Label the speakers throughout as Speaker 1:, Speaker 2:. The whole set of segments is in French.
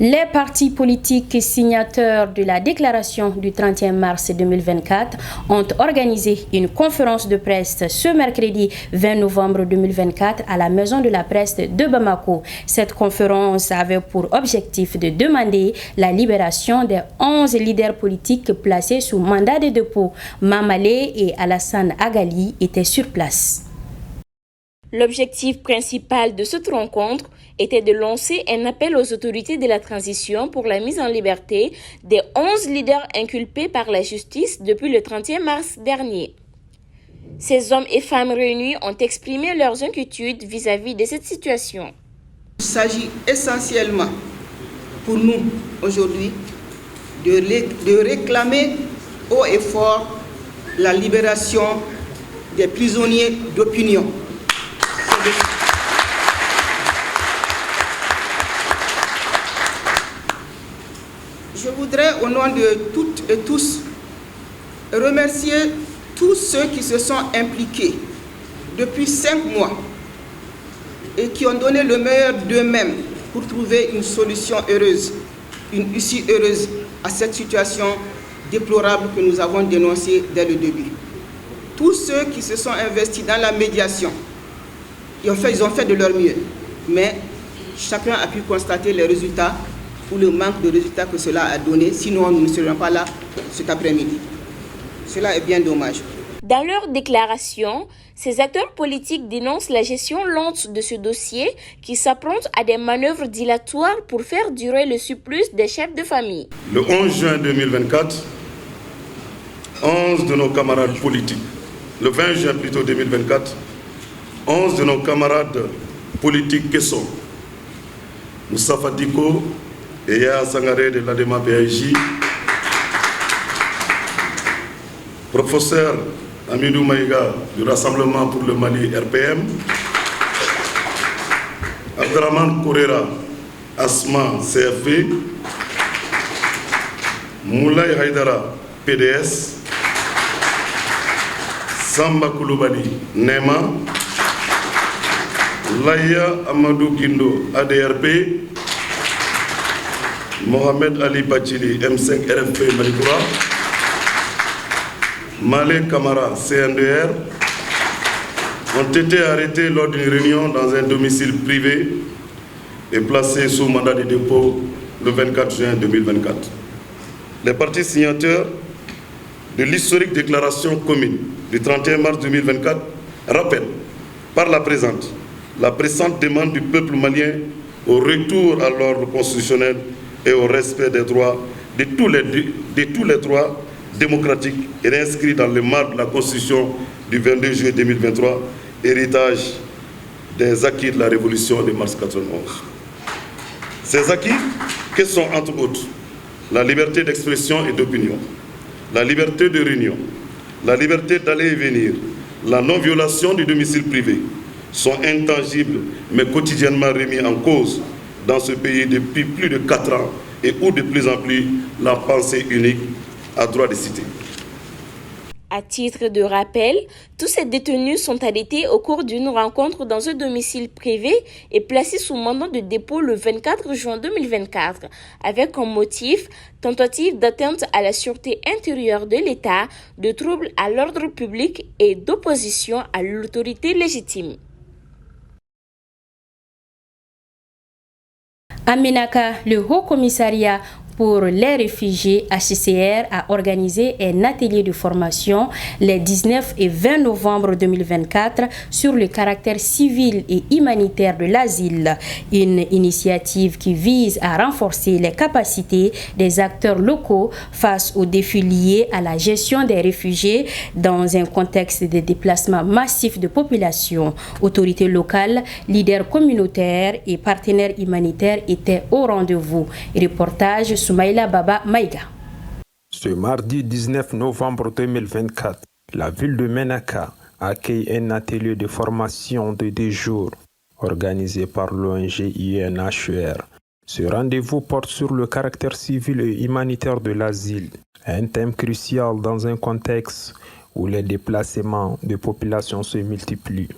Speaker 1: Les partis politiques signataires de la déclaration du 31 mars 2024 ont organisé une conférence de presse ce mercredi 20 novembre 2024 à la Maison de la Presse de Bamako. Cette conférence avait pour objectif de demander la libération des 11 leaders politiques placés sous mandat de dépôt. Mamalé et Alassane Agali étaient sur place. L'objectif principal de cette rencontre était de lancer un appel aux autorités de la transition pour la mise en liberté des 11 leaders inculpés par la justice depuis le 31 mars dernier. Ces hommes et femmes réunis ont exprimé leurs inquiétudes vis-à-vis de cette situation.
Speaker 2: Il s'agit essentiellement pour nous aujourd'hui de réclamer haut et fort la libération des prisonniers d'opinion. Je voudrais, au nom de toutes et tous, remercier tous ceux qui se sont impliqués depuis 5 mois et qui ont donné le meilleur d'eux-mêmes pour trouver une solution heureuse, une issue heureuse à cette situation déplorable que nous avons dénoncée dès le début. Tous ceux qui se sont investis dans la médiation, ils ont fait de leur mieux, mais chacun a pu constater les résultats ou le manque de résultats que cela a donné, sinon nous ne serions pas là cet après-midi. Cela est bien dommage.
Speaker 1: Dans leur déclaration, ces acteurs politiques dénoncent la gestion lente de ce dossier qui s'apparente à des manœuvres dilatoires pour faire durer le surplus des chefs de famille.
Speaker 3: Le 11 juin 2024, 11 de nos camarades politiques, le 20 juin plutôt 2024, 11 de nos camarades politiques qui sont Moustapha Diko et Yaya Sangaré de l'ADEMA PAIJ, professeur Amidou Maïga du Rassemblement pour le Mali RPM, Abdraman Kourera Asma CFP, Moulay Haïdara PDS, Samba Kouloubali NEMA, Laïa Amadou Guindo ADRP, Mohamed Ali Bachili M5 RFP Malikoura, Malé Kamara CNDR ont été arrêtés lors d'une réunion dans un domicile privé et placés sous mandat de dépôt le 24 juin 2024. Les partis signataires de l'historique déclaration commune du 31 mars 2024 rappellent par la présente la pressante demande du peuple malien au retour à l'ordre constitutionnel et au respect des droits de tous les droits démocratiques et inscrits dans le marbre de la Constitution du 22 juillet 2023, héritage des acquis de la Révolution de mars 1991. Ces acquis, que sont entre autres la liberté d'expression et d'opinion, la liberté de réunion, la liberté d'aller et venir, la non-violation du domicile privé, sont intangibles mais quotidiennement remis en cause dans ce pays depuis plus de 4 ans et où de plus en plus la pensée unique a droit de citer.
Speaker 1: À titre de rappel, tous ces détenus sont arrêtés au cours d'une rencontre dans un domicile privé et placés sous mandat de dépôt le 24 juin 2024, avec comme motif tentative d'atteinte à la sûreté intérieure de l'État, de troubles à l'ordre public et d'opposition à l'autorité légitime. À Ménaka, le Haut Commissariat pour les réfugiés HCR a organisé un atelier de formation les 19 et 20 novembre 2024 sur le caractère civil et humanitaire de l'asile, une initiative qui vise à renforcer les capacités des acteurs locaux face aux défis liés à la gestion des réfugiés dans un contexte de déplacement massif de population. Autorités locales, leaders communautaires et partenaires humanitaires étaient au rendez-vous. Reportage Soumaïla Baba Maïga.
Speaker 4: Ce mardi 19 novembre 2024, la ville de Ménaka accueille un atelier de formation de 2 jours organisé par l'ONG UNHCR. Ce rendez-vous porte sur le caractère civil et humanitaire de l'asile, un thème crucial dans un contexte où les déplacements de population se multiplient.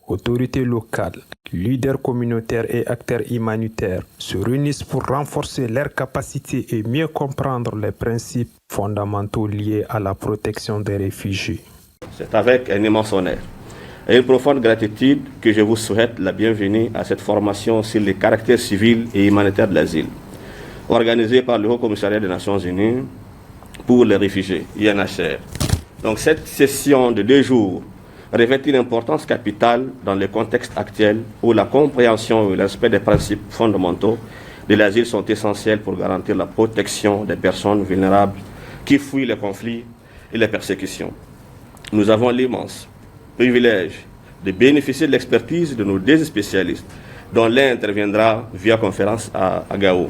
Speaker 4: Autorités locales, leaders communautaires et acteurs humanitaires se réunissent pour renforcer leurs capacités et mieux comprendre les principes fondamentaux liés à la protection des réfugiés.
Speaker 5: C'est avec un immense honneur et une profonde gratitude que je vous souhaite la bienvenue à cette formation sur les caractères civils et humanitaires de l'asile, organisée par le Haut Commissariat des Nations Unies pour les réfugiés, UNHCR. Donc cette session de 2 jours revêt une importance capitale dans le contexte actuel où la compréhension et le respect des principes fondamentaux de l'asile sont essentiels pour garantir la protection des personnes vulnérables qui fuient les conflits et les persécutions. Nous avons l'immense privilège de bénéficier de l'expertise de nos 2 spécialistes, dont l'un interviendra via conférence à Gao.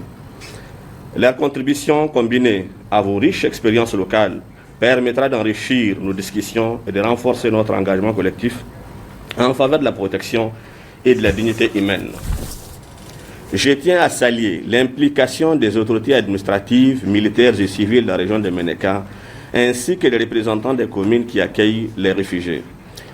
Speaker 5: Leur contribution combinée à vos riches expériences locales permettra d'enrichir nos discussions et de renforcer notre engagement collectif en faveur de la protection et de la dignité humaine. Je tiens à saluer l'implication des autorités administratives, militaires et civiles de la région de Ménéka, ainsi que les représentants des communes qui accueillent les réfugiés.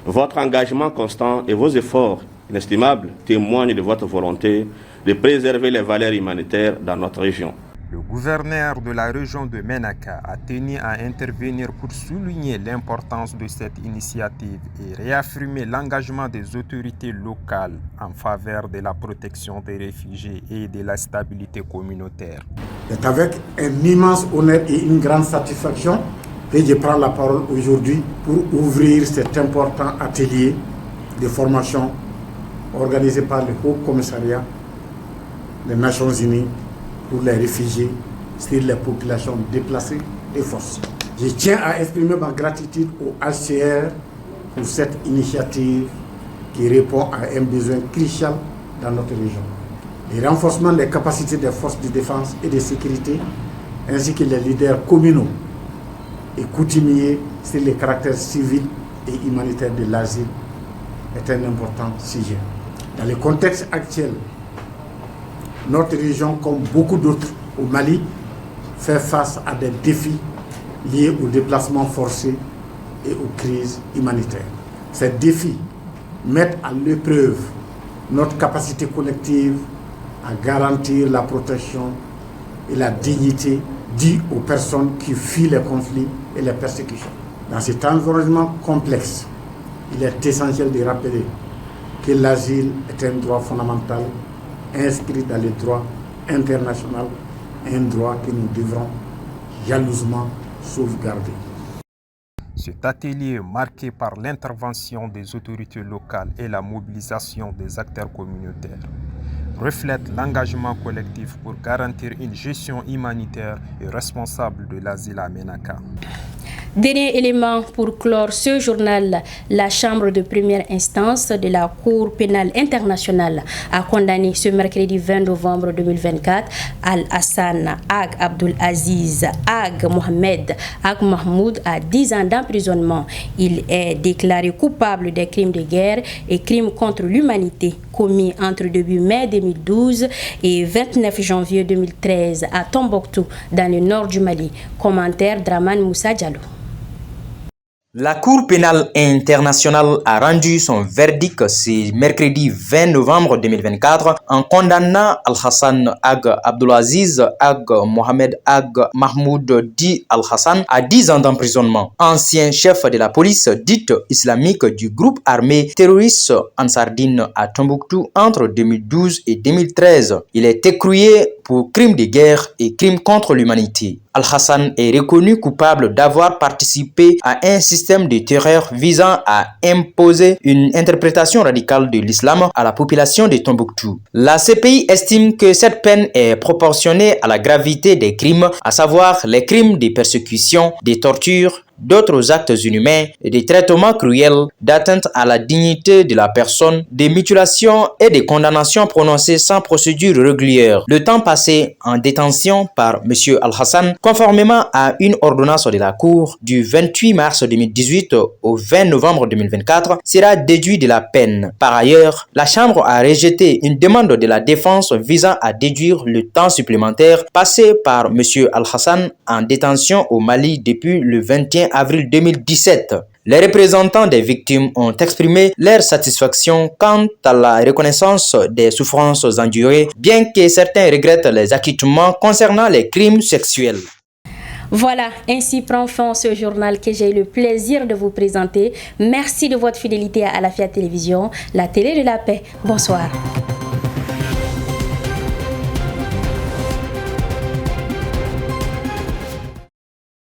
Speaker 5: Votre engagement constant et vos efforts inestimables témoignent de votre volonté de préserver les valeurs humanitaires dans notre région.
Speaker 4: Le gouverneur de la région de Ménéka a tenu à intervenir pour souligner l'importance de cette initiative et réaffirmer l'engagement des autorités locales en faveur de la protection des réfugiés et de la stabilité communautaire.
Speaker 6: C'est avec un immense honneur et une grande satisfaction que je prends la parole aujourd'hui pour ouvrir cet important atelier de formation organisé par le Haut Commissariat des Nations Unies pour les réfugiés sur les populations déplacées et forcées. Je tiens à exprimer ma gratitude au HCR pour cette initiative qui répond à un besoin crucial dans notre région. Le renforcement des capacités des forces de défense et de sécurité, ainsi que les leaders communaux et coutumiers sur les caractères civils et humanitaires de l'asile est un important sujet. Dans le contexte actuel, notre région, comme beaucoup d'autres au Mali, fait face à des défis liés aux déplacements forcés et aux crises humanitaires. Ces défis mettent à l'épreuve notre capacité collective à garantir la protection et la dignité due aux personnes qui fuient les conflits et les persécutions. Dans cet environnement complexe, il est essentiel de rappeler que l'asile est un droit fondamental inscrit dans le droit international, un droit que nous devrons jalousement sauvegarder.
Speaker 4: Cet atelier, marqué par l'intervention des autorités locales et la mobilisation des acteurs communautaires, reflète l'engagement collectif pour garantir une gestion humanitaire et responsable de l'asile à Ménéka.
Speaker 1: Dernier élément pour clore ce journal, la Chambre de première instance de la Cour pénale internationale a condamné ce mercredi 20 novembre 2024 Al-Hassan Ag Abdul Aziz Ag Mohamed Ag Mahmoud à 10 ans d'emprisonnement. Il est déclaré coupable des crimes de guerre et crimes contre l'humanité commis entre début mai 2012 et 29 janvier 2013 à Tombouctou, dans le nord du Mali. Commentaire Draman Moussa Diallo.
Speaker 7: La Cour pénale internationale a rendu son verdict ce mercredi 20 novembre 2024 en condamnant Al-Hassan Ag Abdulaziz Ag Mohamed Ag Mahmoud dit Al-Hassan à 10 ans d'emprisonnement. Ancien chef de la police dite islamique du groupe armé terroriste Ansardine à Tombouctou entre 2012 et 2013. Il est écroué pour crimes de guerre et crimes contre l'humanité. Al-Hassan est reconnu coupable d'avoir participé à un système de terreur visant à imposer une interprétation radicale de l'islam à la population de Tombouctou. La CPI estime que cette peine est proportionnée à la gravité des crimes, à savoir les crimes de persécution, de torture, d'autres actes inhumains et des traitements cruels d'atteinte à la dignité de la personne, des mutilations et des condamnations prononcées sans procédure régulière. Le temps passé en détention par M. Al-Hassan, conformément à une ordonnance de la Cour du 28 mars 2018 au 20 novembre 2024, sera déduit de la peine. Par ailleurs, la Chambre a rejeté une demande de la défense visant à déduire le temps supplémentaire passé par M. Al-Hassan en détention au Mali depuis le 21 avril 2017. Les représentants des victimes ont exprimé leur satisfaction quant à la reconnaissance des souffrances endurées, bien que certains regrettent les acquittements concernant les crimes sexuels.
Speaker 1: Voilà, ainsi prend fin ce journal que j'ai eu le plaisir de vous présenter. Merci de votre fidélité à Alafia Télévision, la télé de la paix. Bonsoir.